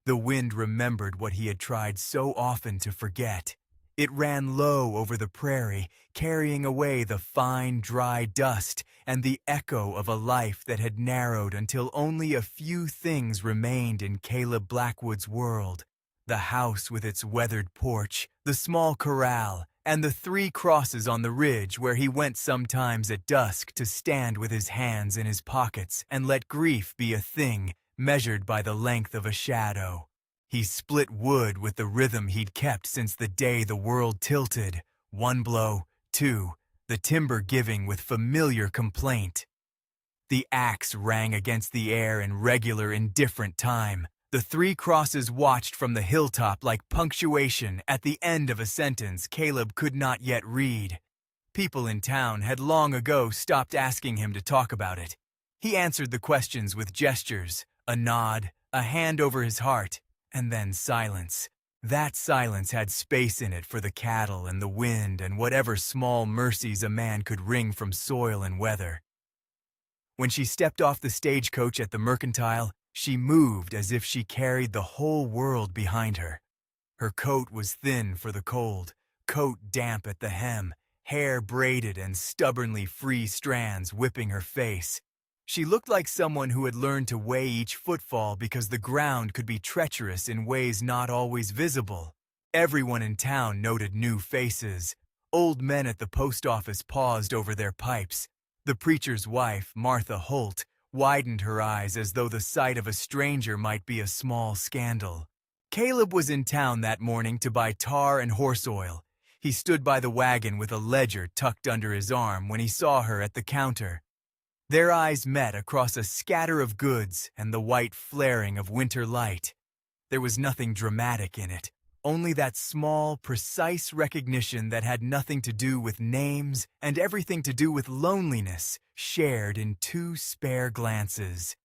The wind remembered what he had tried so often to forget. It ran low over the prairie, carrying away the fine, dry dust and the echo of a life that had narrowed until only a few things remained in Caleb Blackwood's world. The house with its weathered porch, the small corral, and the 3 crosses on the ridge where he went sometimes at dusk to stand with his hands in his pockets and let grief be a thing measured by the length of a shadow. He split wood with the rhythm he'd kept since the day the world tilted. 1 blow, 2, the timber giving with familiar complaint. The axe rang against the air in regular, indifferent time. The 3 crosses watched from the hilltop like punctuation at the end of a sentence Caleb could not yet read. People in town had long ago stopped asking him to talk about it. He answered the questions with gestures, a nod, a hand over his heart, and then silence. That silence had space in it for the cattle and the wind and whatever small mercies a man could wring from soil and weather. When she stepped off the stagecoach at the Mercantile, she moved as if she carried the whole world behind her. Her coat was thin for the cold, coat damp at the hem, hair braided and stubbornly free strands whipping her face. She looked like someone who had learned to weigh each footfall because the ground could be treacherous in ways not always visible. Everyone in town noted new faces. Old men at the post office paused over their pipes. The preacher's wife, Martha Holt, widened her eyes as though the sight of a stranger might be a small scandal. Caleb was in town that morning to buy tar and horse oil. He stood by the wagon with a ledger tucked under his arm when he saw her at the counter. Their eyes met across a scatter of goods and the white flaring of winter light. There was nothing dramatic in it, only that small, precise recognition that had nothing to do with names and everything to do with loneliness, shared in 2 spare glances.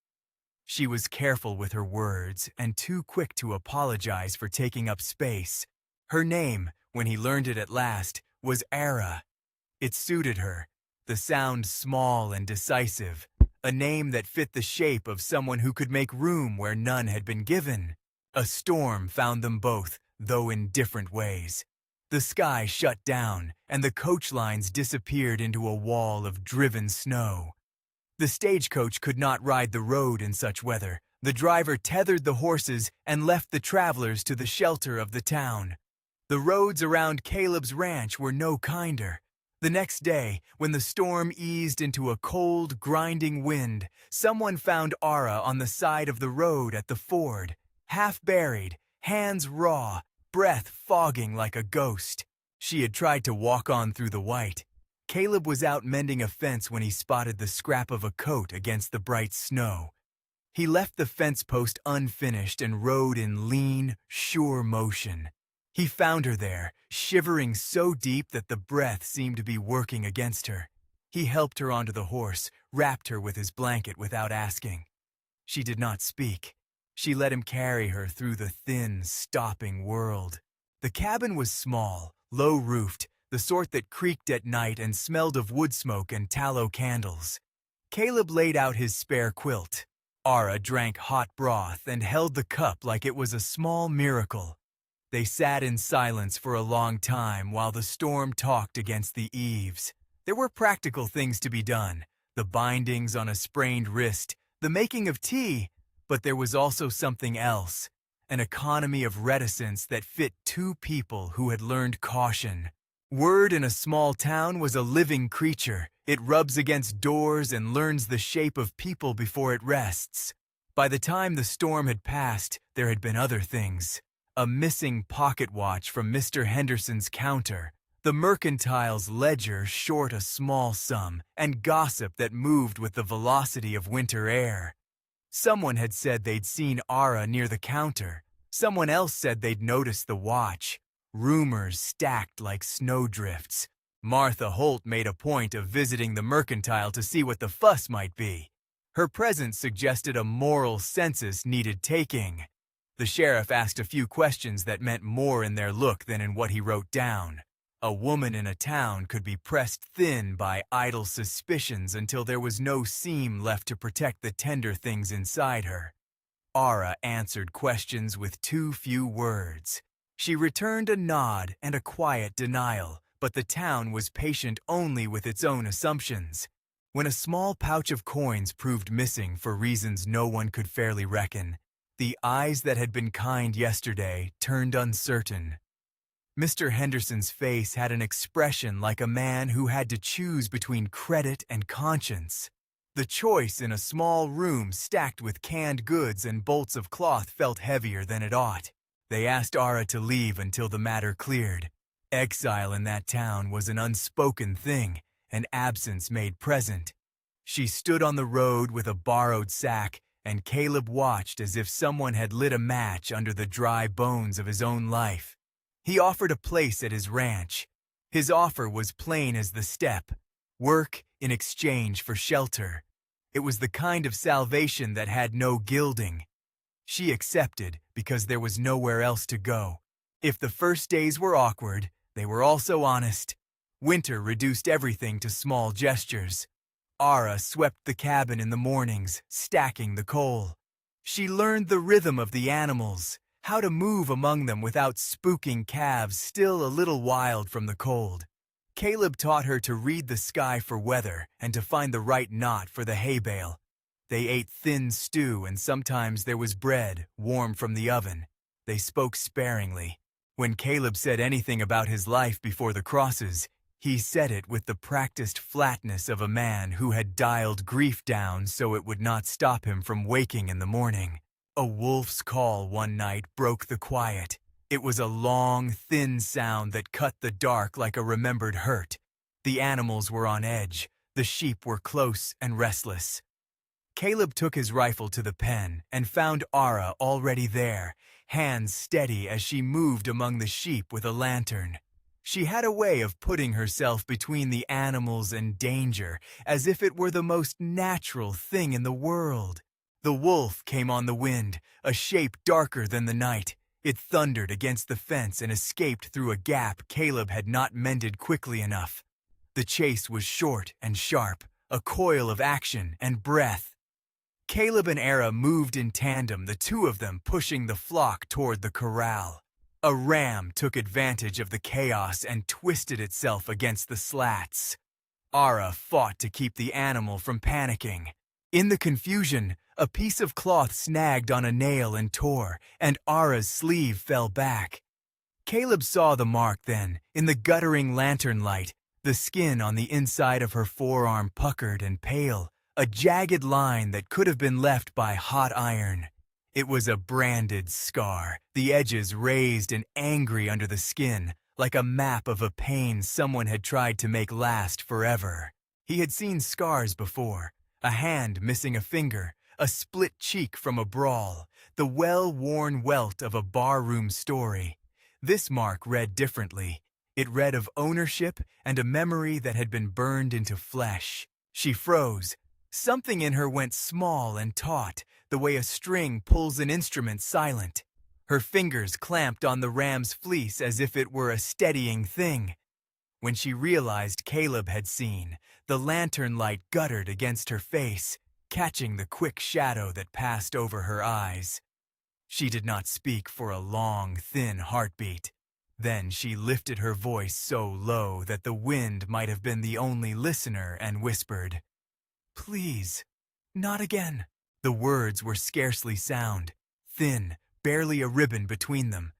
She was careful with her words and too quick to apologize for taking up space. Her name, when he learned it at last, was Ara. It suited her. The sound small and decisive, a name that fit the shape of someone who could make room where none had been given. A storm found them both, though in different ways. The sky shut down, and the coach lines disappeared into a wall of driven snow. The stagecoach could not ride the road in such weather. The driver tethered the horses and left the travelers to the shelter of the town. The roads around Caleb's ranch were no kinder. The next day, when the storm eased into a cold, grinding wind, someone found Ara on the side of the road at the ford, half buried, hands raw, breath fogging like a ghost. She had tried to walk on through the white. Caleb was out mending a fence when he spotted the scrap of a coat against the bright snow. He left the fence post unfinished and rode in lean, sure motion. He found her there, shivering so deep that the breath seemed to be working against her. He helped her onto the horse, wrapped her with his blanket without asking. She did not speak. She let him carry her through the thin, stopping world. The cabin was small, low-roofed, the sort that creaked at night and smelled of wood smoke and tallow candles. Caleb laid out his spare quilt. Ara drank hot broth and held the cup like it was a small miracle. They sat in silence for a long time while the storm talked against the eaves. There were practical things to be done, the bindings on a sprained wrist, the making of tea, but there was also something else, an economy of reticence that fit 2 people who had learned caution. Word in a small town was a living creature. It rubs against doors and learns the shape of people before it rests. By the time the storm had passed, there had been other things. A missing pocket watch from Mr. Henderson's counter, the Mercantile's ledger short a small sum, and gossip that moved with the velocity of winter air. Someone had said they'd seen Ara near the counter. Someone else said they'd noticed the watch. Rumors stacked like snowdrifts. Martha Holt made a point of visiting the Mercantile to see what the fuss might be. Her presence suggested a moral census needed taking. The sheriff asked a few questions that meant more in their look than in what he wrote down. A woman in a town could be pressed thin by idle suspicions until there was no seam left to protect the tender things inside her. Ara answered questions with too few words. She returned a nod and a quiet denial, but the town was patient only with its own assumptions. When a small pouch of coins proved missing for reasons no one could fairly reckon, the eyes that had been kind yesterday turned uncertain. Mr. Henderson's face had an expression like a man who had to choose between credit and conscience. The choice in a small room stacked with canned goods and bolts of cloth felt heavier than it ought. They asked Ara to leave until the matter cleared. Exile in that town was an unspoken thing, an absence made present. She stood on the road with a borrowed sack, and Caleb watched as if someone had lit a match under the dry bones of his own life. He offered a place at his ranch. His offer was plain as the step: work in exchange for shelter. It was the kind of salvation that had no gilding. She accepted because there was nowhere else to go. If the first days were awkward, they were also honest. Winter reduced everything to small gestures. Ara swept the cabin in the mornings, stacking the coal. She learned the rhythm of the animals, how to move among them without spooking calves still a little wild from the cold. Caleb taught her to read the sky for weather and to find the right knot for the hay bale. They ate thin stew, and sometimes there was bread, warm from the oven. They spoke sparingly. When Caleb said anything about his life before the crosses, he said it with the practiced flatness of a man who had dialed grief down so it would not stop him from waking in the morning. A wolf's call one night broke the quiet. It was a long, thin sound that cut the dark like a remembered hurt. The animals were on edge. The sheep were close and restless. Caleb took his rifle to the pen and found Ara already there, hands steady as she moved among the sheep with a lantern. She had a way of putting herself between the animals and danger, as if it were the most natural thing in the world. The wolf came on the wind, a shape darker than the night. It thundered against the fence and escaped through a gap Caleb had not mended quickly enough. The chase was short and sharp, a coil of action and breath. Caleb and Ara moved in tandem, the two of them pushing the flock toward the corral. A ram took advantage of the chaos and twisted itself against the slats. Ara fought to keep the animal from panicking. In the confusion, a piece of cloth snagged on a nail and tore, and Ara's sleeve fell back. Caleb saw the mark then, in the guttering lantern light, the skin on the inside of her forearm puckered and pale, a jagged line that could have been left by hot iron. It was a branded scar, the edges raised and angry under the skin, like a map of a pain someone had tried to make last forever. He had seen scars before, a hand missing a finger, a split cheek from a brawl, the well-worn welt of a barroom story. This mark read differently. It read of ownership and a memory that had been burned into flesh. She froze. Something in her went small and taut, the way a string pulls an instrument silent. Her fingers clamped on the ram's fleece as if it were a steadying thing. When she realized Caleb had seen, the lantern light guttered against her face, catching the quick shadow that passed over her eyes. She did not speak for a long, thin heartbeat. Then she lifted her voice so low that the wind might have been the only listener and whispered, "Please, not again." The words were scarcely sound, thin, barely a ribbon between them.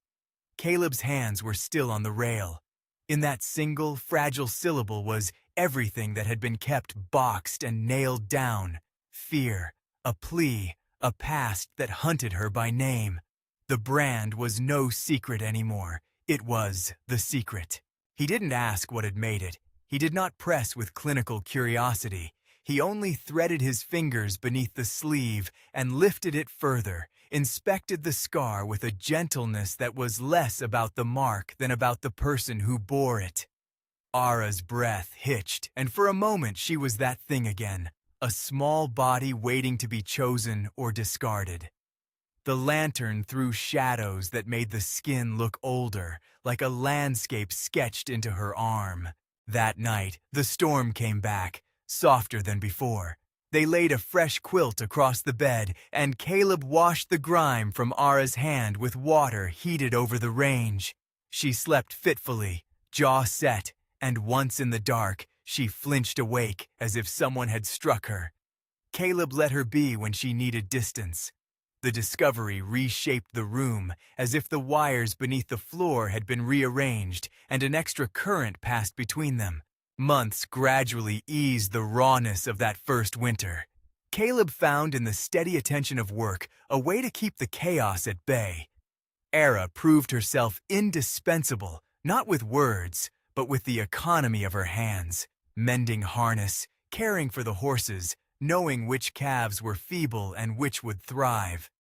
Caleb's hands were still on the rail. In that single, fragile syllable was everything that had been kept boxed and nailed down: fear, a plea, a past that hunted her by name. The brand was no secret anymore. It was the secret. He didn't ask what had made it. He did not press with clinical curiosity. He only threaded his fingers beneath the sleeve and lifted it further, inspected the scar with a gentleness that was less about the mark than about the person who bore it. Ara's breath hitched, and for a moment she was that thing again, a small body waiting to be chosen or discarded. The lantern threw shadows that made the skin look older, like a landscape sketched into her arm. That night, the storm came back, softer than before. They laid a fresh quilt across the bed, and Caleb washed the grime from Ara's hand with water heated over the range. She slept fitfully, jaw set, and once in the dark, she flinched awake as if someone had struck her. Caleb let her be when she needed distance. The discovery reshaped the room, as if the wires beneath the floor had been rearranged and an extra current passed between them. Months gradually eased the rawness of that first winter. Caleb found in the steady attention of work a way to keep the chaos at bay. Ara proved herself indispensable, not with words, but with the economy of her hands, mending harness, caring for the horses, knowing which calves were feeble and which would thrive.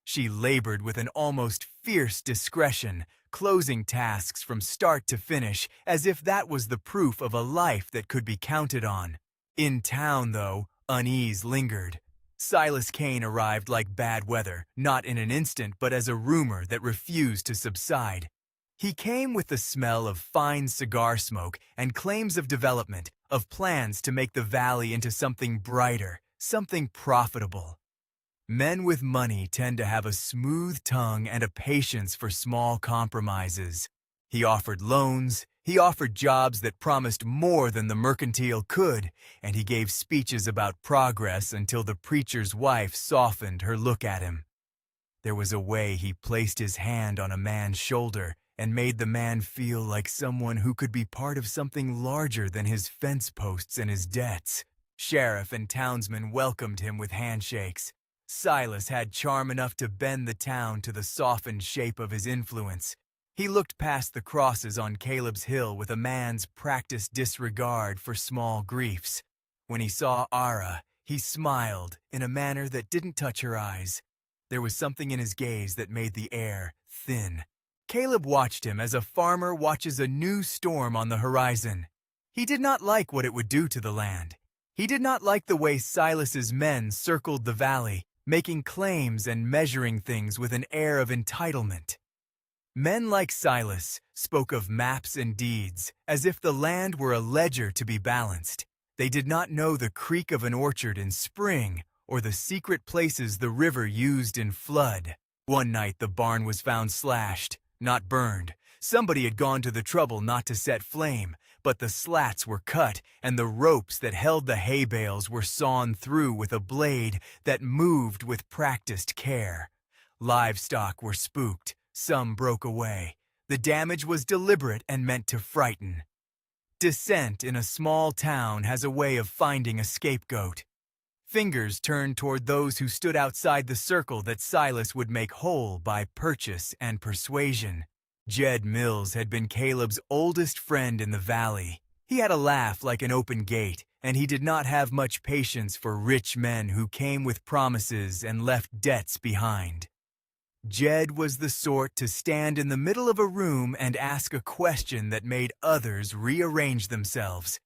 She labored with an almost fierce discretion, closing tasks from start to finish as if that was the proof of a life that could be counted on. In town, though, unease lingered. Silas Kane arrived like bad weather, not in an instant but as a rumor that refused to subside. He came with the smell of fine cigar smoke and claims of development, of plans to make the valley into something brighter, something profitable. Men with money tend to have a smooth tongue and a patience for small compromises. He offered loans, he offered jobs that promised more than the mercantile could, and he gave speeches about progress until the preacher's wife softened her look at him. There was a way he placed his hand on a man's shoulder and made the man feel like someone who could be part of something larger than his fence posts and his debts. Sheriff and townsmen welcomed him with handshakes. Silas had charm enough to bend the town to the softened shape of his influence. He looked past the crosses on Caleb's hill with a man's practiced disregard for small griefs. When he saw Ara, he smiled in a manner that didn't touch her eyes. There was something in his gaze that made the air thin. Caleb watched him as a farmer watches a new storm on the horizon. He did not like what it would do to the land. He did not like the way Silas's men circled the valley, making claims and measuring things with an air of entitlement. Men like Silas spoke of maps and deeds, as if the land were a ledger to be balanced. They did not know the creak of an orchard in spring, or the secret places the river used in flood. One night the barn was found slashed, not burned. Somebody had gone to the trouble not to set flame, but the slats were cut and the ropes that held the hay bales were sawn through with a blade that moved with practiced care. Livestock were spooked, some broke away. The damage was deliberate and meant to frighten. Dissent in a small town has a way of finding a scapegoat. Fingers turned toward those who stood outside the circle that Silas would make whole by purchase and persuasion. Jed Mills had been Caleb's oldest friend in the valley. He had a laugh like an open gate, and he did not have much patience for rich men who came with promises and left debts behind. Jed was the sort to stand in the middle of a room and ask a question that made others rearrange themselves.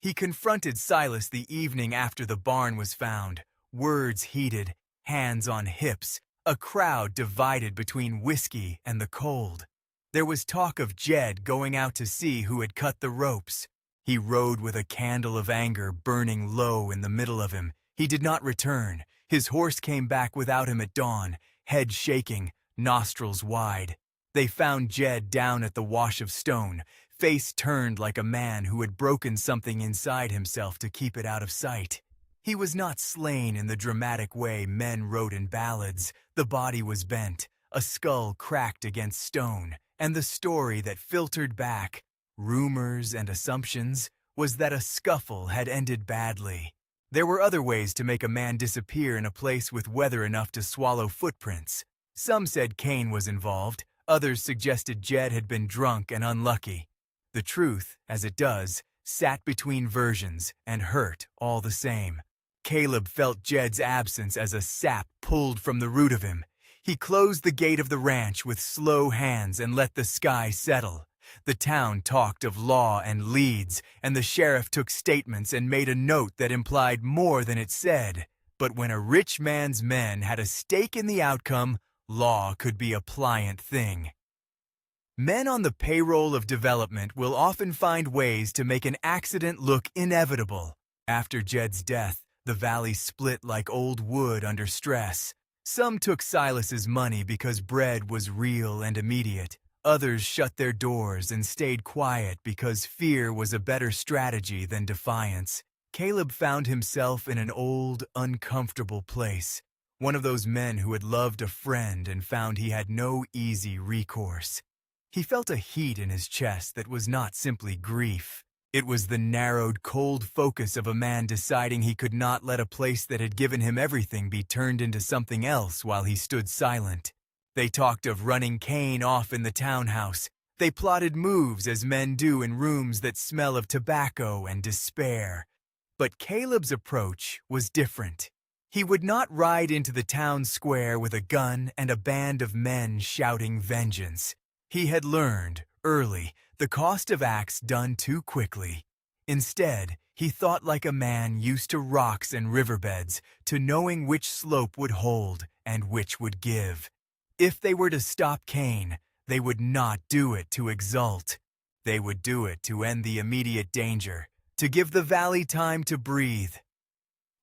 He confronted Silas the evening after the barn was found, words heated, hands on hips, a crowd divided between whiskey and the cold. There was talk of Jed going out to see who had cut the ropes. He rode with a candle of anger burning low in the middle of him. He did not return. His horse came back without him at dawn, head shaking, nostrils wide. They found Jed down at the wash of stone, face turned like a man who had broken something inside himself to keep it out of sight. He was not slain in the dramatic way men wrote in ballads. The body was bent, a skull cracked against stone, and the story that filtered back, rumors and assumptions, was that a scuffle had ended badly. There were other ways to make a man disappear in a place with weather enough to swallow footprints. Some said Kane was involved, others suggested Jed had been drunk and unlucky. The truth, as it does, sat between versions and hurt all the same. Caleb felt Jed's absence as a sap pulled from the root of him. He closed the gate of the ranch with slow hands and let the sky settle. The town talked of law and leads, and the sheriff took statements and made a note that implied more than it said. But when a rich man's men had a stake in the outcome, law could be a pliant thing. Men on the payroll of development will often find ways to make an accident look inevitable. After Jed's death, The valley split like old wood under stress. Some took Silas's money because bread was real and immediate. Others shut their doors and stayed quiet because fear was a better strategy than defiance. Caleb found himself in an old, uncomfortable place. One of those men who had loved a friend and found he had no easy recourse. He felt a heat in his chest that was not simply grief. It was the narrowed, cold focus of a man deciding he could not let a place that had given him everything be turned into something else while he stood silent. They talked of running Cain off in the townhouse. They plotted moves as men do in rooms that smell of tobacco and despair. But Caleb's approach was different. He would not ride into the town square with a gun and a band of men shouting vengeance. He had learned, early, the cost of acts done too quickly. Instead, he thought like a man used to rocks and riverbeds, to knowing which slope would hold and which would give. If they were to stop Cain, they would not do it to exult. They would do it to end the immediate danger, to give the valley time to breathe.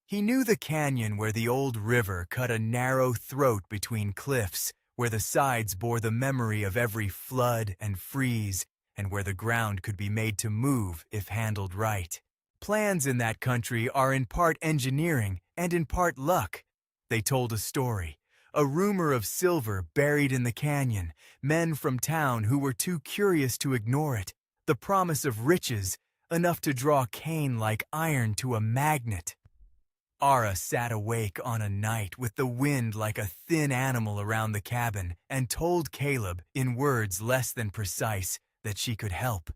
He knew the canyon where the old river cut a narrow throat between cliffs, where the sides bore the memory of every flood and freeze, and where the ground could be made to move if handled right. Plans in that country are in part engineering and in part luck. They told a story, a rumor of silver buried in the canyon, men from town who were too curious to ignore it, the promise of riches, enough to draw Cain like iron to a magnet. Ara sat awake on a night with the wind like a thin animal around the cabin and told Caleb, in words less than precise, that she could help.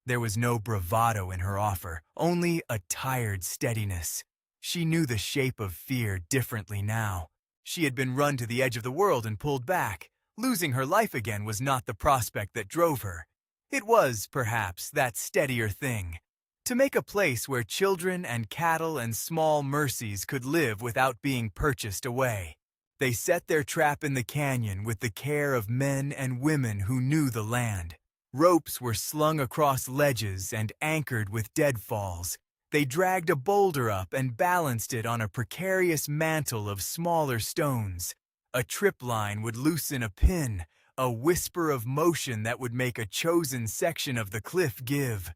There was no bravado in her offer, only a tired steadiness. She knew the shape of fear differently now. She had been run to the edge of the world and pulled back. Losing her life again was not the prospect that drove her. It was, perhaps, that steadier thing. To make a place where children and cattle and small mercies could live without being purchased away. They set their trap in the canyon with the care of men and women who knew the land. Ropes were slung across ledges and anchored with deadfalls. They dragged a boulder up and balanced it on a precarious mantle of smaller stones. A trip line would loosen a pin, a whisper of motion that would make a chosen section of the cliff give.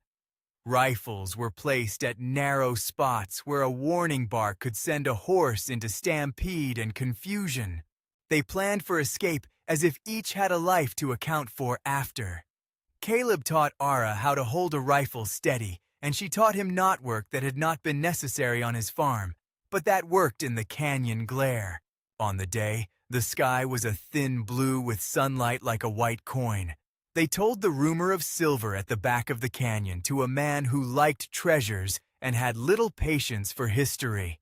Rifles were placed at narrow spots where a warning bark could send a horse into stampede and confusion. They planned for escape as if each had a life to account for after. Caleb taught Ara how to hold a rifle steady, and she taught him knot work that had not been necessary on his farm, but that worked in the canyon glare. On the day, the sky was a thin blue with sunlight like a white coin. They told the rumor of silver at the back of the canyon to a man who liked treasures and had little patience for history.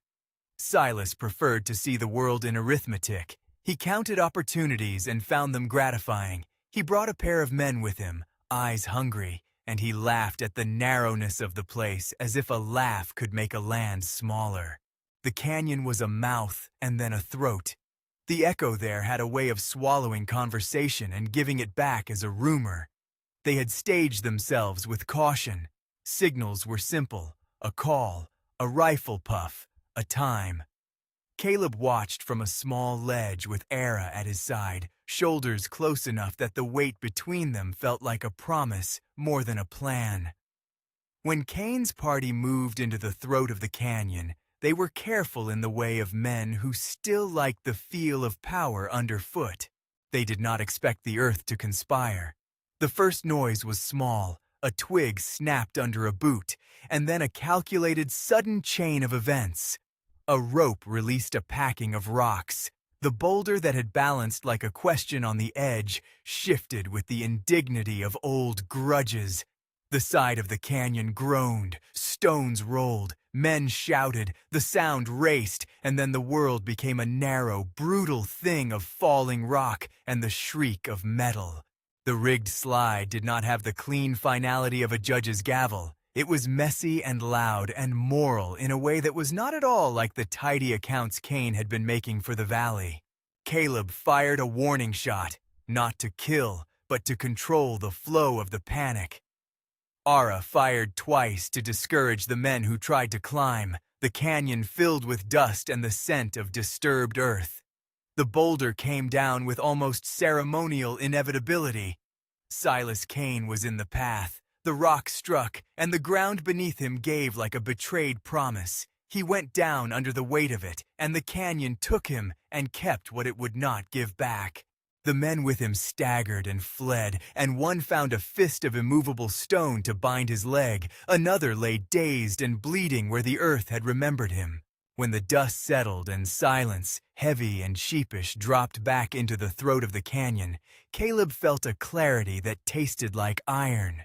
Silas preferred to see the world in arithmetic. He counted opportunities and found them gratifying. He brought a pair of men with him, eyes hungry, and he laughed at the narrowness of the place as if a laugh could make a land smaller. The canyon was a mouth and then a throat. The echo there had a way of swallowing conversation and giving it back as a rumor. They had staged themselves with caution. Signals were simple, a call, a rifle puff, a time. Caleb watched from a small ledge with Ara at his side, shoulders close enough that the weight between them felt like a promise more than a plan. When Cain's party moved into the throat of the canyon, they were careful in the way of men who still liked the feel of power underfoot. They did not expect the earth to conspire. The first noise was small, a twig snapped under a boot, and then a calculated sudden chain of events. A rope released a packing of rocks. The boulder that had balanced like a question on the edge shifted with the indignity of old grudges. The side of the canyon groaned, stones rolled, men shouted, the sound raced, and then the world became a narrow, brutal thing of falling rock and the shriek of metal. The rigged slide did not have the clean finality of a judge's gavel. It was messy and loud and moral in a way that was not at all like the tidy accounts Cain had been making for the valley. Caleb fired a warning shot, not to kill, but to control the flow of the panic. Ara fired twice to discourage the men who tried to climb. the canyon filled with dust and the scent of disturbed earth. The boulder came down with almost ceremonial inevitability. Silas Kane was in the path. The rock struck, and the ground beneath him gave like a betrayed promise. He went down under the weight of it, and the canyon took him and kept what it would not give back. The men with him staggered and fled, and one found a fist of immovable stone to bind his leg. Another lay dazed and bleeding where the earth had remembered him. When the dust settled and silence, heavy and sheepish, dropped back into the throat of the canyon, Caleb felt a clarity that tasted like iron.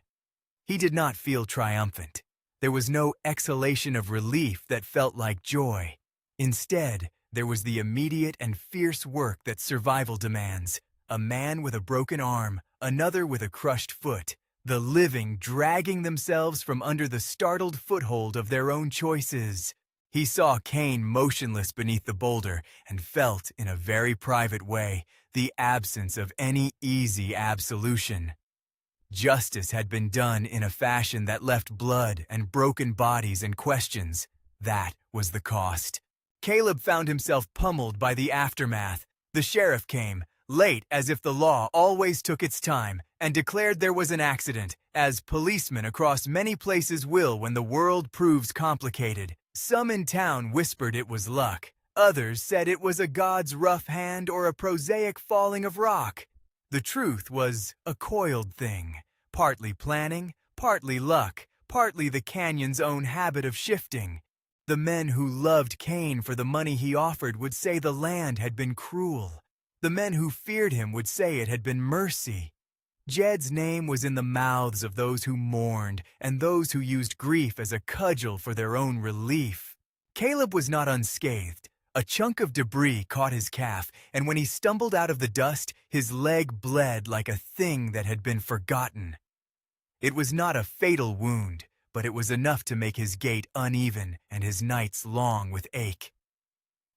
He did not feel triumphant. There was no exhalation of relief that felt like joy. Instead, there was the immediate and fierce work that survival demands. A man with a broken arm, another with a crushed foot, the living dragging themselves from under the startled foothold of their own choices. He saw Kane motionless beneath the boulder and felt, in a very private way, the absence of any easy absolution. Justice had been done in a fashion that left blood and broken bodies and questions. That was the cost. Caleb found himself pummeled by the aftermath. The sheriff came, late as if the law always took its time, and declared there was an accident, as policemen across many places will when the world proves complicated. Some in town whispered it was luck. Others said it was a god's rough hand or a prosaic falling of rock. The truth was a coiled thing, partly planning, partly luck, partly the canyon's own habit of shifting. The men who loved Kane for the money he offered would say the land had been cruel. The men who feared him would say it had been mercy. Jed's name was in the mouths of those who mourned and those who used grief as a cudgel for their own relief. Caleb was not unscathed. A chunk of debris caught his calf, and when he stumbled out of the dust, his leg bled like a thing that had been forgotten. It was not a fatal wound, but it was enough to make his gait uneven and his nights long with ache.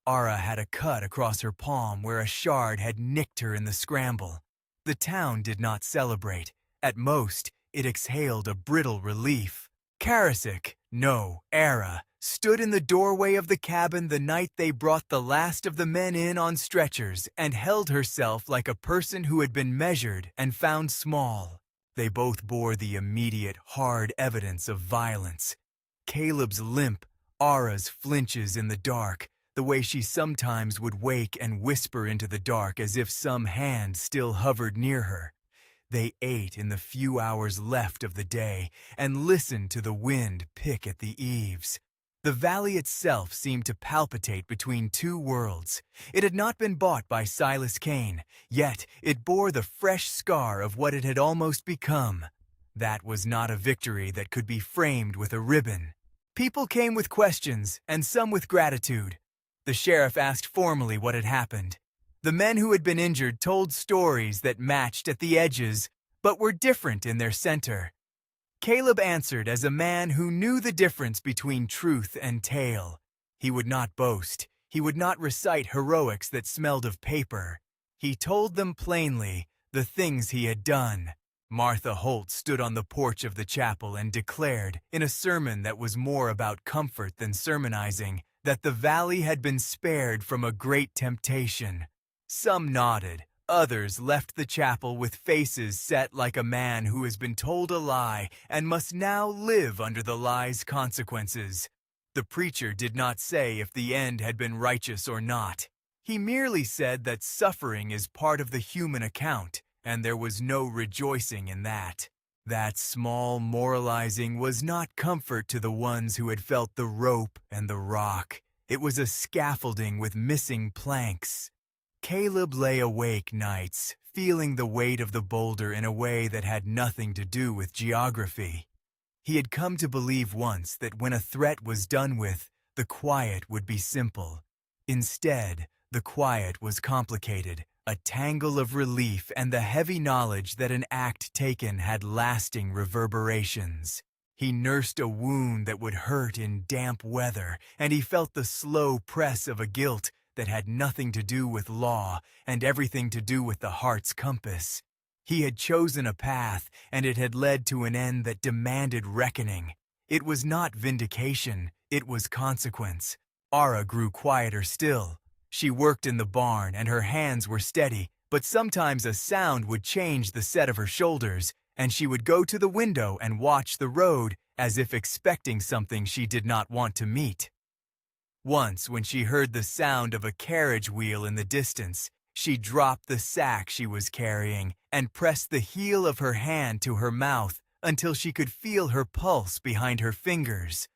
Ara had a cut across her palm where a shard had nicked her in the scramble. The town did not celebrate. At most, it exhaled a brittle relief. Karasik, no, Ara, stood in the doorway of the cabin the night they brought the last of the men in on stretchers and held herself like a person who had been measured and found small. They both bore the immediate, hard evidence of violence. Caleb's limp, Ara's flinches in the dark, the way she sometimes would wake and whisper into the dark as if some hand still hovered near her. They ate in the few hours left of the day and listened to the wind pick at the eaves. The valley itself seemed to palpitate between two worlds. It had not been bought by Silas Kane, yet it bore the fresh scar of what it had almost become. That was not a victory that could be framed with a ribbon. People came with questions, and some with gratitude. The sheriff asked formally what had happened. The men who had been injured told stories that matched at the edges, but were different in their center. Caleb answered as a man who knew the difference between truth and tale. He would not boast. He would not recite heroics that smelled of paper. He told them plainly the things he had done. Martha Holt stood on the porch of the chapel and declared, in a sermon that was more about comfort than sermonizing, that the valley had been spared from a great temptation. Some nodded. Others left the chapel with faces set like a man who has been told a lie and must now live under the lie's consequences. The preacher did not say if the end had been righteous or not. He merely said that suffering is part of the human account, and there was no rejoicing in that. That small moralizing was not comfort to the ones who had felt the rope and the rock. It was a scaffolding with missing planks. Caleb lay awake nights, feeling the weight of the boulder in a way that had nothing to do with geography. He had come to believe once that when a threat was done with, the quiet would be simple. Instead, the quiet was complicated, a tangle of relief and the heavy knowledge that an act taken had lasting reverberations. He nursed a wound that would hurt in damp weather, and he felt the slow press of a guilt that had nothing to do with law and everything to do with the heart's compass. He had chosen a path, and it had led to an end that demanded reckoning. It was not vindication, it was consequence. Ara grew quieter still. She worked in the barn and her hands were steady, but sometimes a sound would change the set of her shoulders, and she would go to the window and watch the road as if expecting something she did not want to meet. Once, when she heard the sound of a carriage wheel in the distance, she dropped the sack she was carrying and pressed the heel of her hand to her mouth until she could feel her pulse behind her fingers.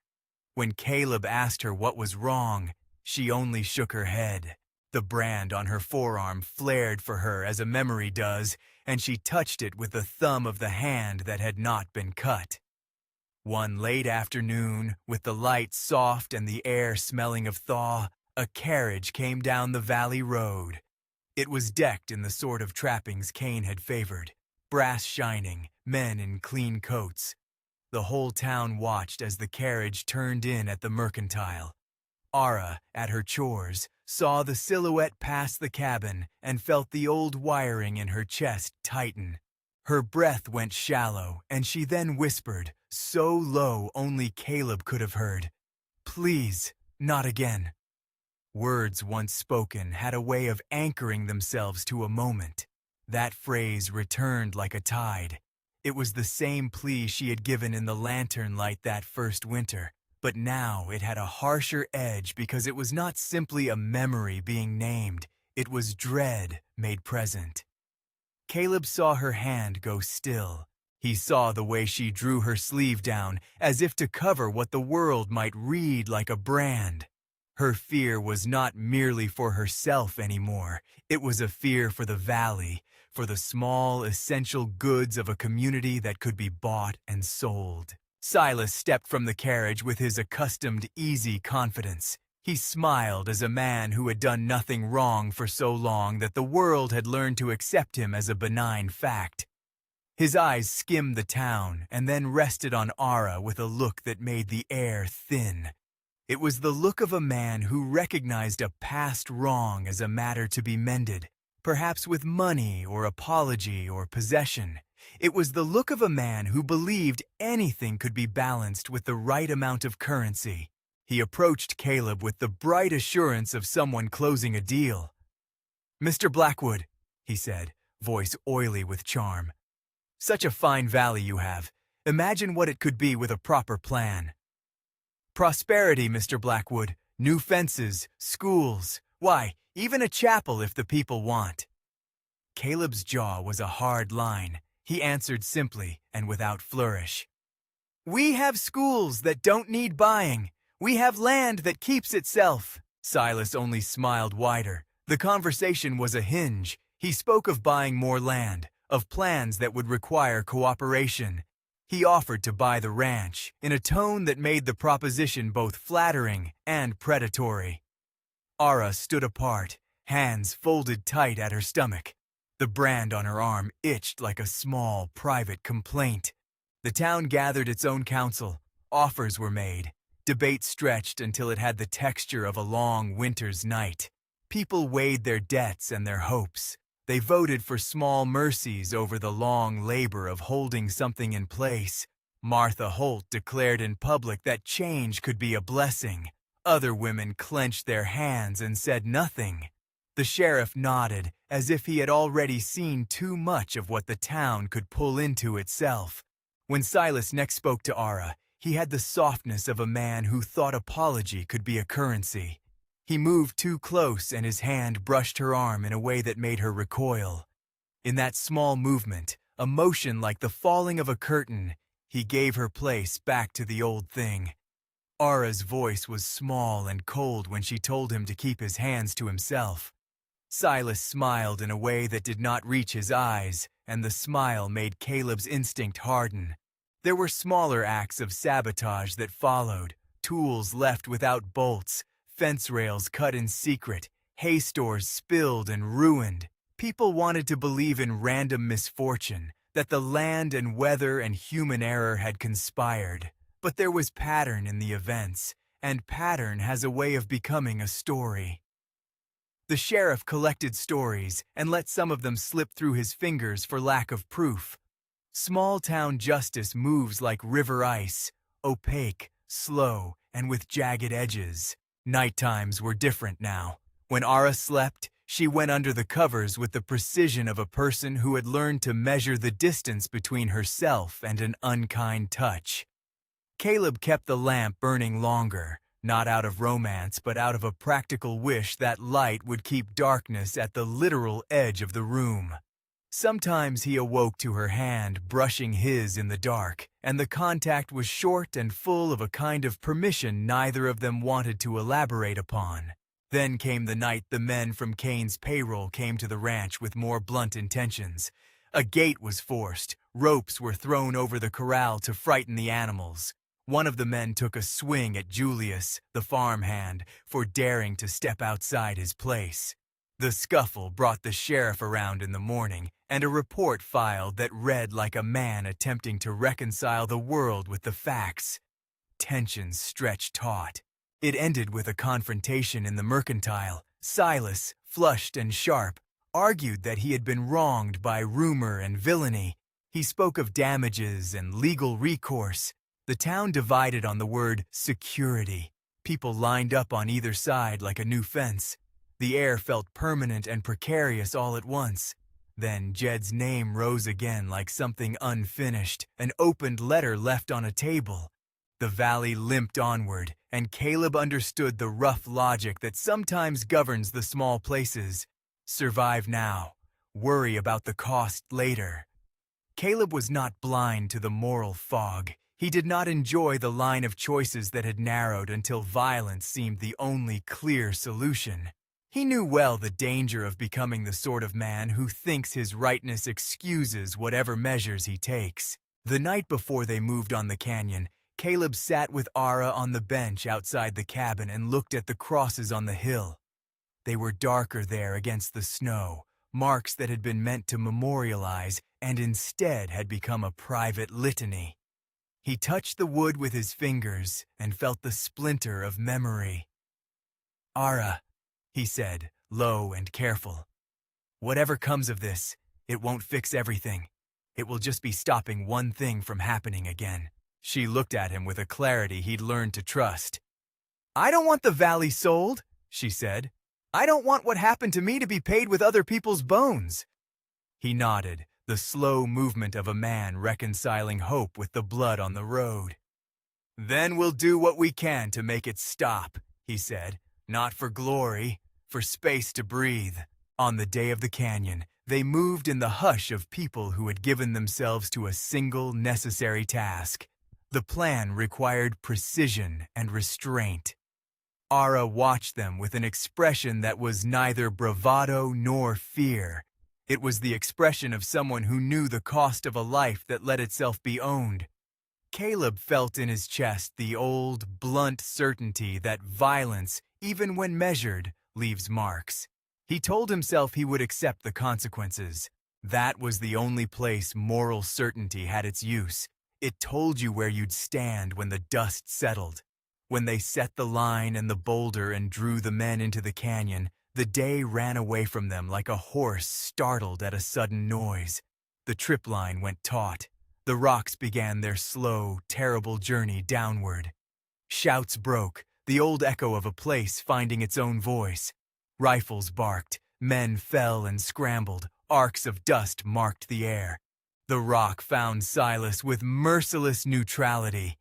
When Caleb asked her what was wrong, she only shook her head. The brand on her forearm flared for her as a memory does, and she touched it with the thumb of the hand that had not been cut. One late afternoon, with the lights soft and the air smelling of thaw, a carriage came down the valley road. It was decked in the sort of trappings Cain had favored, brass shining, men in clean coats. The whole town watched as the carriage turned in at the mercantile. Ara, at her chores, saw the silhouette pass the cabin and felt the old wiring in her chest tighten. Her breath went shallow, and she then whispered, so low only Caleb could have heard, "Please, not again." Words once spoken had a way of anchoring themselves to a moment. That phrase returned like a tide. It was the same plea she had given in the lantern light that first winter, but now it had a harsher edge because it was not simply a memory being named, it was dread made present. Caleb saw her hand go still. He saw the way she drew her sleeve down, as if to cover what the world might read like a brand. Her fear was not merely for herself anymore. It was a fear for the valley, for the small, essential goods of a community that could be bought and sold. Silas stepped from the carriage with his accustomed, easy confidence. He smiled as a man who had done nothing wrong for so long that the world had learned to accept him as a benign fact. His eyes skimmed the town and then rested on Ara with a look that made the air thin. It was the look of a man who recognized a past wrong as a matter to be mended, perhaps with money or apology or possession. It was the look of a man who believed anything could be balanced with the right amount of currency. He approached Caleb with the bright assurance of someone closing a deal. "Mr. Blackwood," he said, voice oily with charm. "Such a fine valley you have. Imagine what it could be with a proper plan. Prosperity, Mr. Blackwood, new fences, schools, why, even a chapel if the people want." Caleb's jaw was a hard line. He answered simply and without flourish. "We have schools that don't need buying. We have land that keeps itself." Silas only smiled wider. The conversation was a hinge. He spoke of buying more land, of plans that would require cooperation. He offered to buy the ranch, in a tone that made the proposition both flattering and predatory. Ara stood apart, hands folded tight at her stomach. The brand on her arm itched like a small, private complaint. The town gathered its own council. Offers were made. Debate stretched until it had the texture of a long winter's night. People weighed their debts and their hopes. They voted for small mercies over the long labor of holding something in place. Martha Holt declared in public that change could be a blessing. Other women clenched their hands and said nothing. The sheriff nodded, as if he had already seen too much of what the town could pull into itself. When Silas next spoke to Ara, he had the softness of a man who thought apology could be a currency. He moved too close and his hand brushed her arm in a way that made her recoil. In that small movement, a motion like the falling of a curtain, he gave her place back to the old thing. Ara's voice was small and cold when she told him to keep his hands to himself. Silas smiled in a way that did not reach his eyes, and the smile made Caleb's instinct harden. There were smaller acts of sabotage that followed, tools left without bolts, fence rails cut in secret, hay stores spilled and ruined. People wanted to believe in random misfortune, that the land and weather and human error had conspired. But there was pattern in the events, and pattern has a way of becoming a story. The sheriff collected stories and let some of them slip through his fingers for lack of proof. Small-town justice moves like river ice. opaque, slow, and with jagged edges. Night times were different now. When Ara slept, she went under the covers with the precision of a person who had learned to measure the distance between herself and an unkind touch. Caleb kept the lamp burning longer, not out of romance but out of a practical wish that light would keep darkness at the literal edge of the room. Sometimes he awoke to her hand brushing his in the dark, and the contact was short and full of a kind of permission neither of them wanted to elaborate upon. Then came the night the men from Kane's payroll came to the ranch with more blunt intentions. A gate was forced, ropes were thrown over the corral to frighten the animals. One of the men took a swing at Julius, the farmhand, for daring to step outside his place. The scuffle brought the sheriff around in the morning, and a report filed that read like a man attempting to reconcile the world with the facts. Tensions stretched taut. It ended with a confrontation in the mercantile. Silas, flushed and sharp, argued that he had been wronged by rumor and villainy. He spoke of damages and legal recourse. The town divided on the word security. People lined up on either side like a new fence. The air felt permanent and precarious all at once. Then Jed's name rose again like something unfinished, an opened letter left on a table. The valley limped onward, and Caleb understood the rough logic that sometimes governs the small places. Survive now, worry about the cost later. Caleb was not blind to the moral fog. He did not enjoy the line of choices that had narrowed until violence seemed the only clear solution. He knew well the danger of becoming the sort of man who thinks his rightness excuses whatever measures he takes. The night before they moved on the canyon, Caleb sat with Ara on the bench outside the cabin and looked at the crosses on the hill. They were darker there against the snow, marks that had been meant to memorialize and instead had become a private litany. He touched the wood with his fingers and felt the splinter of memory. "Ara," he said, low and careful. "Whatever comes of this, it won't fix everything. It will just be stopping one thing from happening again." She looked at him with a clarity he'd learned to trust. "I don't want the valley sold," she said. "I don't want what happened to me to be paid with other people's bones." He nodded, the slow movement of a man reconciling hope with the blood on the road. "Then we'll do what we can to make it stop," he said. "Not for glory, for space to breathe." On the day of the canyon, they moved in the hush of people who had given themselves to a single necessary task. The plan required precision and restraint. Ara watched them with an expression that was neither bravado nor fear. It was the expression of someone who knew the cost of a life that let itself be owned. Caleb felt in his chest the old, blunt certainty that violence, even when measured, leaves marks. He told himself he would accept the consequences. That was the only place moral certainty had its use. It told you where you'd stand when the dust settled. When they set the line and the boulder and drew the men into the canyon, the day ran away from them like a horse startled at a sudden noise. The trip line went taut. The rocks began their slow, terrible journey downward. Shouts broke, the old echo of a place finding its own voice. Rifles barked, men fell and scrambled, arcs of dust marked the air. The rock found Silas with merciless neutrality.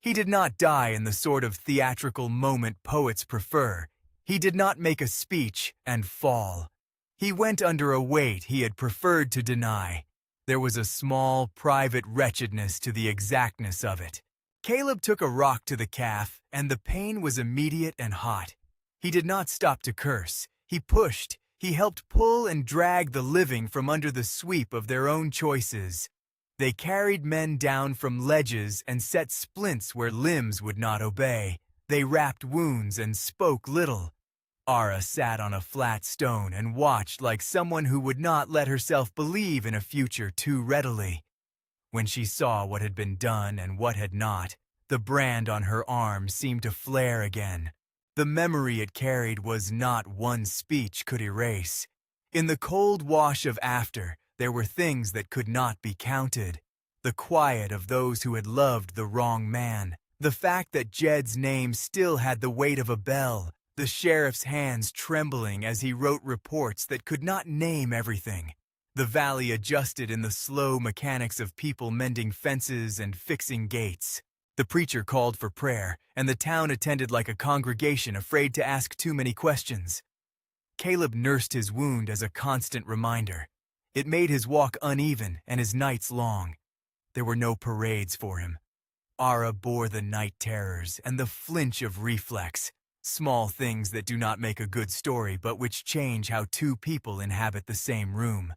He did not die in the sort of theatrical moment poets prefer. He did not make a speech and fall. He went under a weight he had preferred to deny. There was a small, private wretchedness to the exactness of it. Caleb took a rock to the calf, and the pain was immediate and hot. He did not stop to curse. He pushed. He helped pull and drag the living from under the sweep of their own choices. They carried men down from ledges and set splints where limbs would not obey. They wrapped wounds and spoke little. Ara sat on a flat stone and watched like someone who would not let herself believe in a future too readily. When she saw what had been done and what had not, the brand on her arm seemed to flare again. The memory it carried was not one speech could erase. In the cold wash of after, there were things that could not be counted. The quiet of those who had loved the wrong man, The fact that Jed's name still had the weight of a bell, the sheriff's hands trembling as he wrote reports that could not name everything. The valley adjusted in the slow mechanics of people mending fences and fixing gates. The preacher called for prayer, and the town attended like a congregation afraid to ask too many questions. Caleb nursed his wound as a constant reminder. It made his walk uneven and his nights long. There were no parades for him. Ara bore the night terrors and the flinch of reflex, small things that do not make a good story but which change how two people inhabit the same room.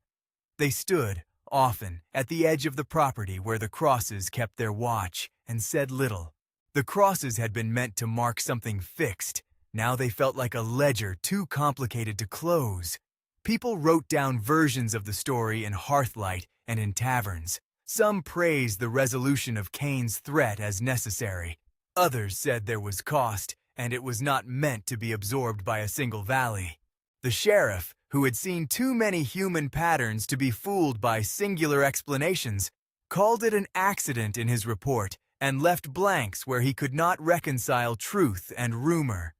They stood, often, at the edge of the property where the crosses kept their watch and said little. The crosses had been meant to mark something fixed. Now they felt like a ledger too complicated to close. People wrote down versions of the story in hearthlight and in taverns. Some praised the resolution of Cain's threat as necessary. Others said there was cost, and it was not meant to be absorbed by a single valley. The sheriff, who had seen too many human patterns to be fooled by singular explanations, called it an accident in his report and left blanks where he could not reconcile truth and rumor.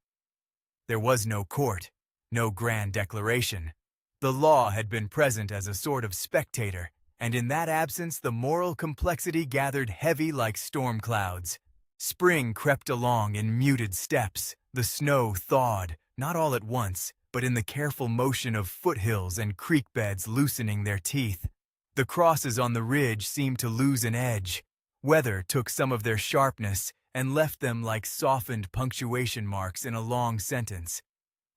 There was no court, no grand declaration. The law had been present as a sort of spectator, and in that absence the moral complexity gathered heavy like storm clouds. Spring crept along in muted steps. The snow thawed, not all at once, but in the careful motion of foothills and creek beds loosening their teeth. The crosses on the ridge seemed to lose an edge. Weather took some of their sharpness and left them like softened punctuation marks in a long sentence.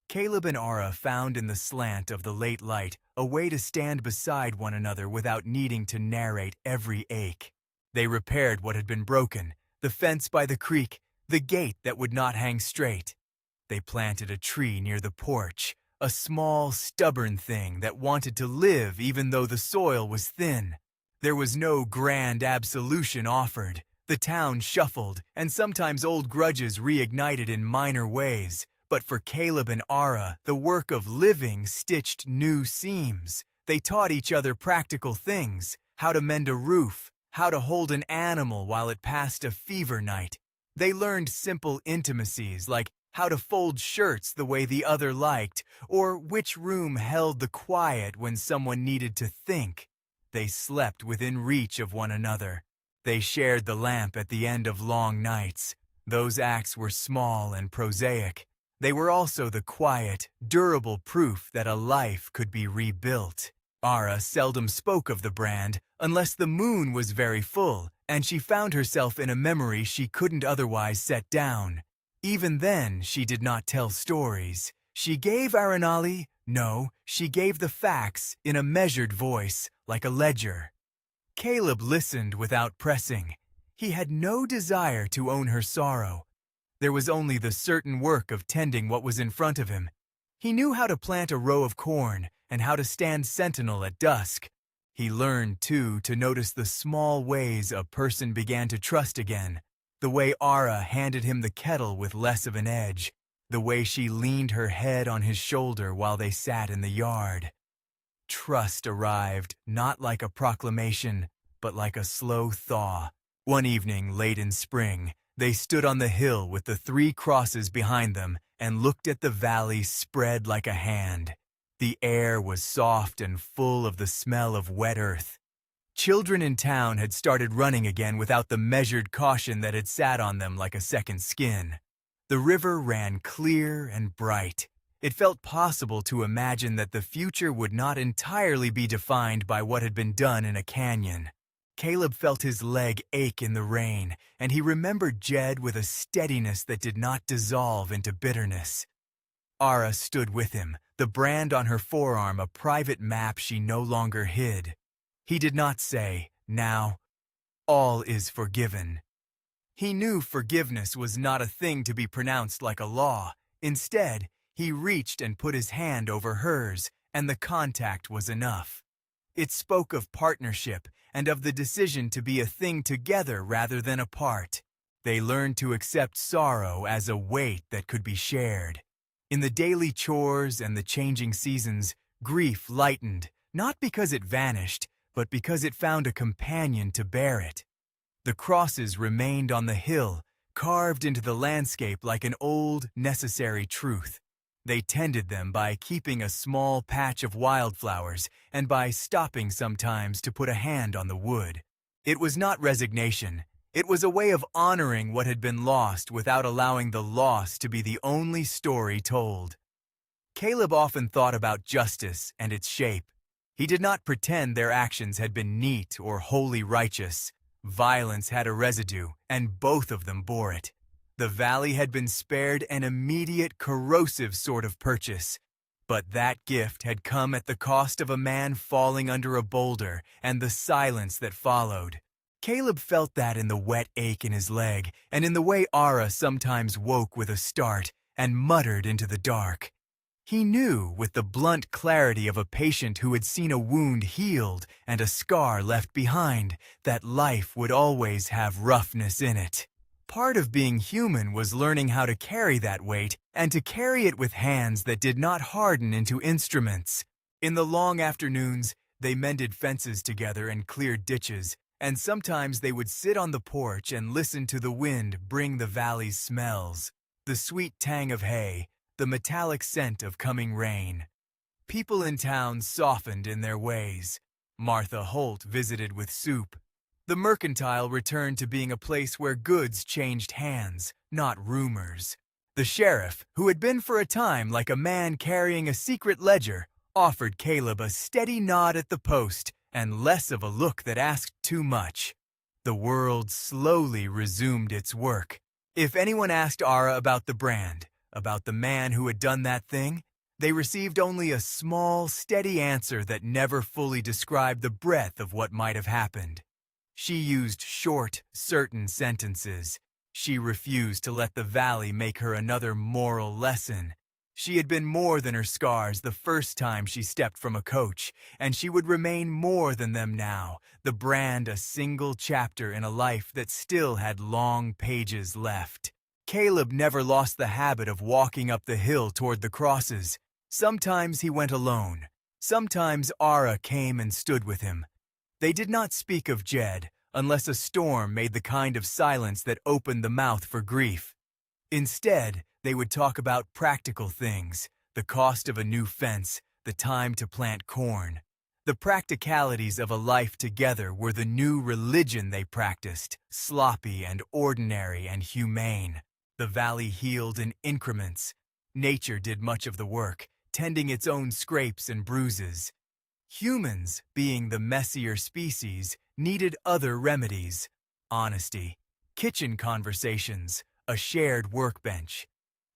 Caleb and Ara found in the slant of the late light a way to stand beside one another without needing to narrate every ache. They repaired what had been broken, the fence by the creek, the gate that would not hang straight. They planted a tree near the porch, a small, stubborn thing that wanted to live even though the soil was thin. There was no grand absolution offered. The town shuffled, and sometimes old grudges reignited in minor ways. But for Caleb and Ara, the work of living stitched new seams. They taught each other practical things, how to mend a roof, how to hold an animal while it passed a fever night. They learned simple intimacies like how to fold shirts the way the other liked, or which room held the quiet when someone needed to think. They slept within reach of one another. They shared the lamp at the end of long nights. Those acts were small and prosaic. They were also the quiet, durable proof that a life could be rebuilt. Ara seldom spoke of the brand unless the moon was very full, and she found herself in a memory she couldn't otherwise set down. Even then, she did not tell stories. She gave Aranali, she gave the facts in a measured voice, like a ledger. Caleb listened without pressing. He had no desire to own her sorrow. There was only the certain work of tending what was in front of him. He knew how to plant a row of corn and how to stand sentinel at dusk. He learned, too, to notice the small ways a person began to trust again. The way Ara handed him the kettle with less of an edge. The way she leaned her head on his shoulder while they sat in the yard. Trust arrived, not like a proclamation, but like a slow thaw. One evening, late in spring, they stood on the hill with the 3 crosses behind them and looked at the valley spread like a hand. The air was soft and full of the smell of wet earth. Children in town had started running again without the measured caution that had sat on them like a second skin. The river ran clear and bright. It felt possible to imagine that the future would not entirely be defined by what had been done in a canyon. Caleb felt his leg ache in the rain, and he remembered Jed with a steadiness that did not dissolve into bitterness. Ara stood with him, the brand on her forearm a private map she no longer hid. He did not say, "Now, all is forgiven." He knew forgiveness was not a thing to be pronounced like a law. Instead, he reached and put his hand over hers, and the contact was enough. It spoke of partnership and of the decision to be a thing together rather than apart. They learned to accept sorrow as a weight that could be shared. In the daily chores and the changing seasons, grief lightened, not because it vanished, but because it found a companion to bear it. The crosses remained on the hill, carved into the landscape like an old, necessary truth. They tended them by keeping a small patch of wildflowers and by stopping sometimes to put a hand on the wood. It was not resignation. It was a way of honoring what had been lost without allowing the loss to be the only story told. Caleb often thought about justice and its shape. He did not pretend their actions had been neat or wholly righteous. Violence had a residue, and both of them bore it. The valley had been spared an immediate, corrosive sort of purchase. But that gift had come at the cost of a man falling under a boulder and the silence that followed. Caleb felt that in the wet ache in his leg and in the way Ara sometimes woke with a start and muttered into the dark. He knew with the blunt clarity of a patient who had seen a wound healed and a scar left behind that life would always have roughness in it. Part of being human was learning how to carry that weight and to carry it with hands that did not harden into instruments. In the long afternoons, they mended fences together and cleared ditches, and sometimes they would sit on the porch and listen to the wind bring the valley's smells, the sweet tang of hay, the metallic scent of coming rain. People in town softened in their ways. Martha Holt visited with soup. The mercantile returned to being a place where goods changed hands, not rumors. The sheriff, who had been for a time like a man carrying a secret ledger, offered Caleb a steady nod at the post and less of a look that asked too much. The world slowly resumed its work. If anyone asked Ara about the brand, about the man who had done that thing, they received only a small, steady answer that never fully described the breadth of what might have happened. She used short, certain sentences. She refused to let the valley make her another moral lesson. She had been more than her scars the first time she stepped from a coach, and she would remain more than them now, the brand a single chapter in a life that still had long pages left. Caleb never lost the habit of walking up the hill toward the crosses. Sometimes he went alone. Sometimes Ara came and stood with him. They did not speak of Jed, unless a storm made the kind of silence that opened the mouth for grief. Instead, they would talk about practical things, the cost of a new fence, the time to plant corn. The practicalities of a life together were the new religion they practiced, sloppy and ordinary and humane. The valley healed in increments. Nature did much of the work, tending its own scrapes and bruises. Humans, being the messier species, needed other remedies: honesty, kitchen conversations, a shared workbench.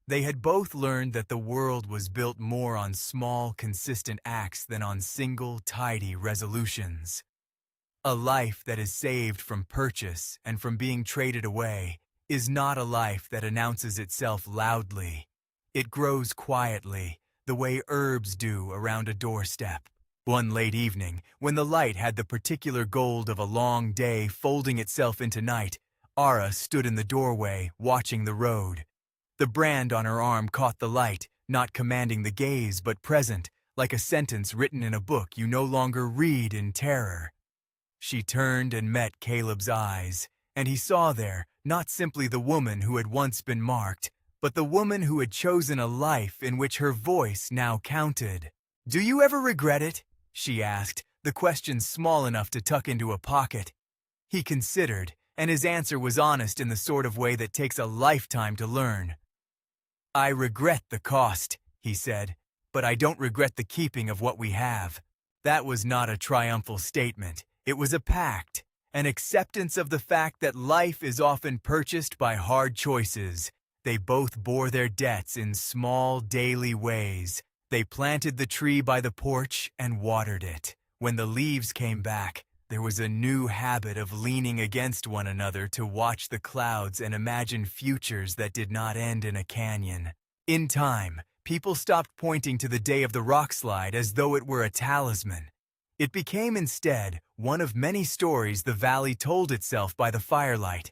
They had both learned that the world was built more on small, consistent acts than on single, tidy resolutions. A life that is saved from purchase and from being traded away is not a life that announces itself loudly. It grows quietly, the way herbs do around a doorstep. One late evening, when the light had the particular gold of a long day folding itself into night, Ara stood in the doorway, watching the road. The brand on her arm caught the light, not commanding the gaze but present, like a sentence written in a book you no longer read in terror. She turned and met Caleb's eyes, and he saw there not simply the woman who had once been marked, but the woman who had chosen a life in which her voice now counted. "Do you ever regret it?" she asked, the question small enough to tuck into a pocket. He considered, and his answer was honest in the sort of way that takes a lifetime to learn. "I regret the cost," he said, "but I don't regret the keeping of what we have." That was not a triumphal statement. It was a pact, an acceptance of the fact that life is often purchased by hard choices. They both bore their debts in small, daily ways. They planted the tree by the porch and watered it. When the leaves came back, there was a new habit of leaning against one another to watch the clouds and imagine futures that did not end in a canyon. In time, people stopped pointing to the day of the rockslide as though it were a talisman. It became instead one of many stories the valley told itself by the firelight.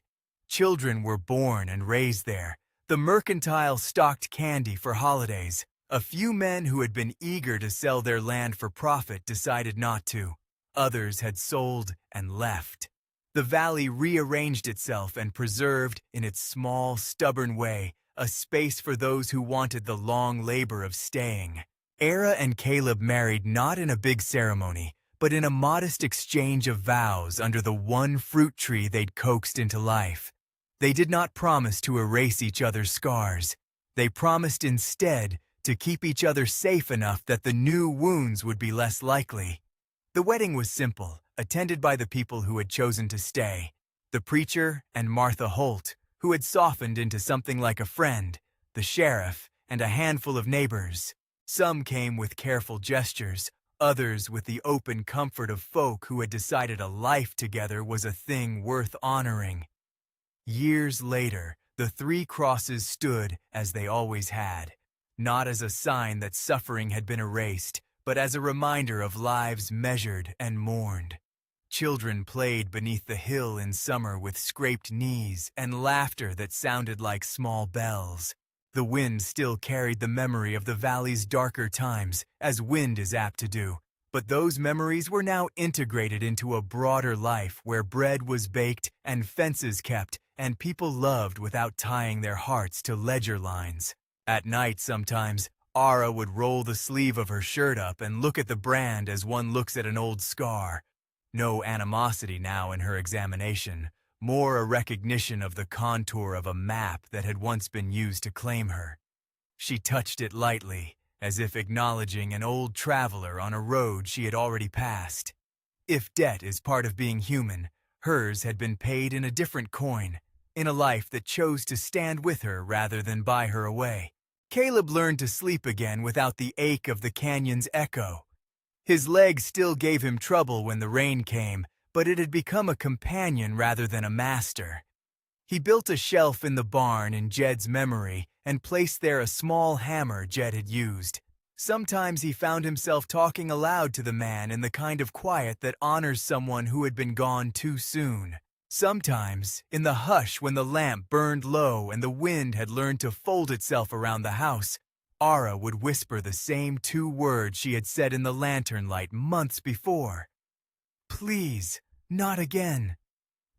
Children were born and raised there. The mercantile stocked candy for holidays. A few men who had been eager to sell their land for profit decided not to. Others had sold and left. The valley rearranged itself and preserved, in its small, stubborn way, a space for those who wanted the long labor of staying. Era and Caleb married not in a big ceremony, but in a modest exchange of vows under the one fruit tree they'd coaxed into life. They did not promise to erase each other's scars. They promised instead to keep each other safe enough that the new wounds would be less likely. The wedding was simple, attended by the people who had chosen to stay. The preacher and Martha Holt, who had softened into something like a friend, the sheriff, and a handful of neighbors. Some came with careful gestures, others with the open comfort of folk who had decided a life together was a thing worth honoring. Years later, the three crosses stood as they always had, not as a sign that suffering had been erased, but as a reminder of lives measured and mourned. Children played beneath the hill in summer with scraped knees and laughter that sounded like small bells. The wind still carried the memory of the valley's darker times, as wind is apt to do, but those memories were now integrated into a broader life where bread was baked and fences kept and people loved without tying their hearts to ledger lines. At night sometimes, Ara would roll the sleeve of her shirt up and look at the brand as one looks at an old scar. No animosity now in her examination, more a recognition of the contour of a map that had once been used to claim her. She touched it lightly, as if acknowledging an old traveler on a road she had already passed. If debt is part of being human, hers had been paid in a different coin, in a life that chose to stand with her rather than buy her away. Caleb learned to sleep again without the ache of the canyon's echo. His leg still gave him trouble when the rain came, but it had become a companion rather than a master. He built a shelf in the barn in Jed's memory and placed there a small hammer Jed had used. Sometimes he found himself talking aloud to the man in the kind of quiet that honors someone who had been gone too soon. Sometimes, in the hush when the lamp burned low and the wind had learned to fold itself around the house, Ara would whisper the same two words she had said in the lantern light months before. "Please, not again."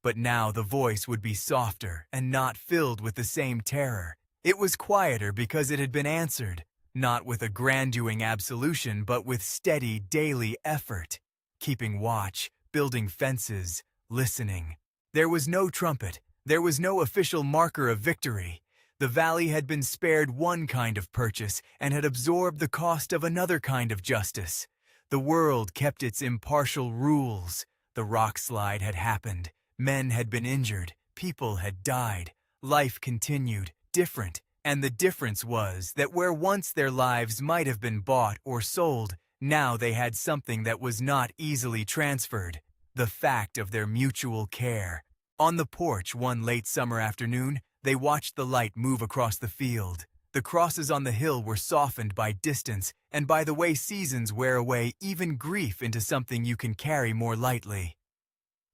But now the voice would be softer and not filled with the same terror. It was quieter because it had been answered, not with a grandiose absolution but with steady daily effort. Keeping watch, building fences, listening. There was no trumpet, there was no official marker of victory. The valley had been spared one kind of purchase and had absorbed the cost of another kind of justice. The world kept its impartial rules. The rock slide had happened. Men had been injured. People had died. Life continued, different. And the difference was that where once their lives might have been bought or sold, now they had something that was not easily transferred. The fact of their mutual care. On the porch one late summer afternoon, they watched the light move across the field. The crosses on the hill were softened by distance and by the way seasons wear away even grief into something you can carry more lightly.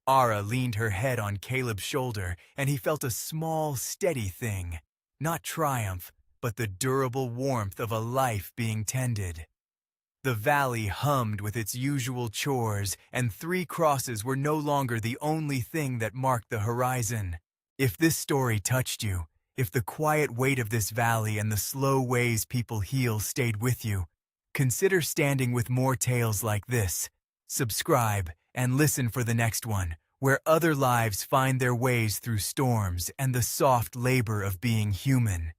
Ara leaned her head on Caleb's shoulder, and he felt a small, steady thing. Not triumph, but the durable warmth of a life being tended. The valley hummed with its usual chores, and three crosses were no longer the only thing that marked the horizon. If this story touched you, if the quiet weight of this valley and the slow ways people heal stayed with you, consider standing with more tales like this. Subscribe and listen for the next one, where other lives find their ways through storms and the soft labor of being human.